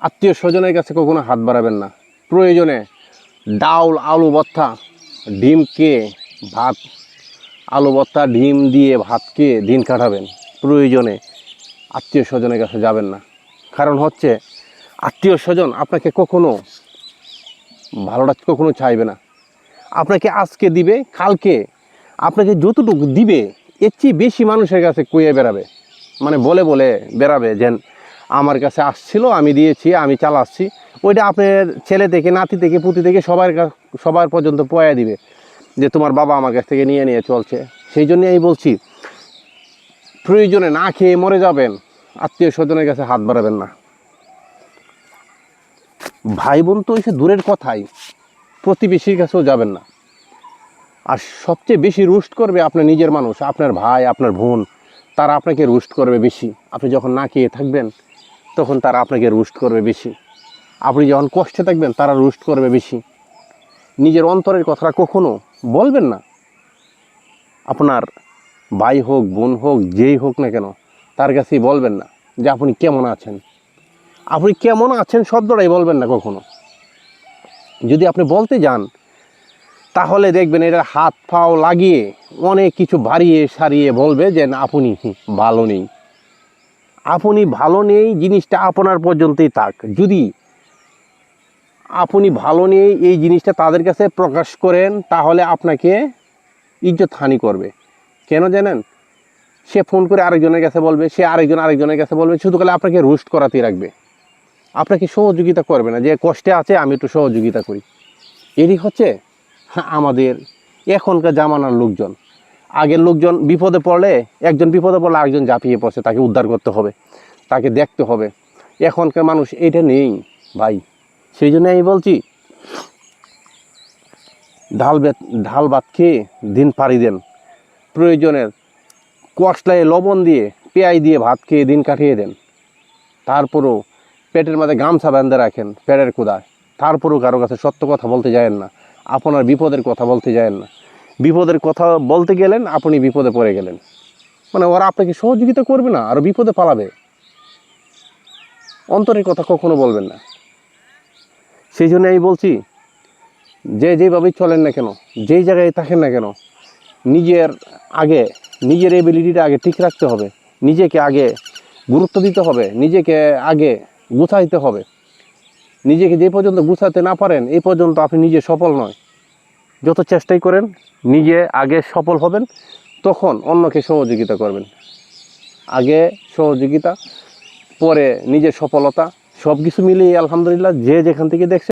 আত্মীয় স্বজনের কাছে কখনো হাত বাড়াবেন না। প্রয়োজনে ডাউল আলু ভর্তা ডিম খেয়ে ভাত, আলু ভর্তা ডিম দিয়ে ভাত খেয়ে দিন কাটাবেন। প্রয়োজনে আত্মীয় স্বজনের কাছে যাবেন না। কারণ হচ্ছে আত্মীয় স্বজন আপনাকে কখনো ভালোটা কখনো চাইবে না। আপনাকে আজকে দিবে, কালকে আপনাকে যতটুকু দিবে এর চেয়ে বেশি মানুষের কাছে কইয়ে বেড়াবে, মানে বলে বলে বেড়াবে যে আমার কাছে আসছিল, আমি দিয়েছি, আমি চালাচ্ছি। ওইটা আপনার ছেলে থেকে নাতি থেকে পুতি থেকে সবার পর্যন্ত পয়া দিবে যে তোমার বাবা আমার কাছ থেকে নিয়ে নিয়ে চলছে। সেই জন্যে আমি বলছি, প্রয়োজনে না খেয়ে মরে যাবেন, আত্মীয় স্বজনের কাছে হাত বাড়াবেন না। ভাই বোন তো এসে দূরের কথাই, প্রতিবেশীর কাছেও যাবেন না। আর সবচেয়ে বেশি রুস্ট করবে আপনার নিজের মানুষ, আপনার ভাই, আপনার বোন, তারা আপনাকে রুস্ট করবে বেশি। আপনি যখন না খেয়ে থাকবেন তখন তারা আপনাকে রুস্ট করবে বেশি। আপনি যখন কষ্টে থাকবেন তারা রুস্ট করবে বেশি। নিজের অন্তরের কথাটা কখনো বলবেন না। আপনার ভাই হোক, বোন হোক, যেই হোক না কেন, তার কাছেই বলবেন না যে আপনি কেমন আছেন। আপনি কেমন আছেন শব্দটাই বলবেন না কখনো। যদি আপনি বলতে যান তাহলে দেখবেন এটা হাত পাও লাগিয়ে অনেক কিছু বাড়িয়ে সারিয়ে বলবে যে আপনি ভালো নেই। আপনি ভালো নেই জিনিসটা আপনার পর্যন্তই থাক। যদি আপনি ভালো নেই এই জিনিসটা তাদের কাছে প্রকাশ করেন তাহলে আপনাকে ইজ্জত হানি করবে। কেন জানেন? সে ফোন করে আরেকজনের কাছে বলবে, সে আরেকজনের কাছে বলবে, শুধু খালি আপনাকে রোস্ট করাতেই রাখবে। আপনাকে সহযোগিতা করবে না, যে কষ্টে আছে আমি একটু সহযোগিতা করি। এরই হচ্ছে আমাদের এখনকার জামানার লোকজন। আগের লোকজন বিপদে পড়লে আরেকজন ঝাঁপিয়ে পড়ছে, তাকে উদ্ধার করতে হবে, তাকে দেখতে হবে। এখনকার মানুষ এটা নেই ভাই। সেই জন্য আমি বলছি, ঢাল ভাত খেয়ে দিন পাড়ি দেন। প্রয়োজনের কষলায় লবণ দিয়ে পেঁয়াজ দিয়ে ভাত খেয়ে দিন কাটিয়ে দেন। তারপরেও পেটের মধ্যে গামছা বেঁধে রাখেন পেটের ক্ষুধায়। তারপরেও কারো কাছে সত্য কথা বলতে যায়েন না, আপনার বিপদের কথা বলতে যায়েন না। বিপদের কথা বলতে গেলেন আপনি বিপদে পড়ে গেলেন, মানে ওরা আপনাকে সহযোগিতা করবে না, আরও বিপদে পালাবে। অন্তরের কথা কখনো বলবেন না। সেই জন্য আমি বলছি, যেভাবেই চলেন না কেন, যেই জায়গায় থাকেন না কেন, নিজের এবিলিটিটা আগে ঠিক রাখতে হবে। নিজেকে আগে গুরুত্ব দিতে হবে, নিজেকে আগে গুছাইতে হবে। নিজেকে যে পর্যন্ত গুছাতে না পারেন এই পর্যন্ত আপনি নিজে সফল নয়। যত চেষ্টাই করেন নিজে আগে সফল হবেন, তখন অন্যকে সহযোগিতা করবেন। আগে সহযোগিতা, পরে নিজের সফলতা, সব কিছু মিলিয়ে আলহামদুলিল্লাহ যে যেখান থেকে দেখছে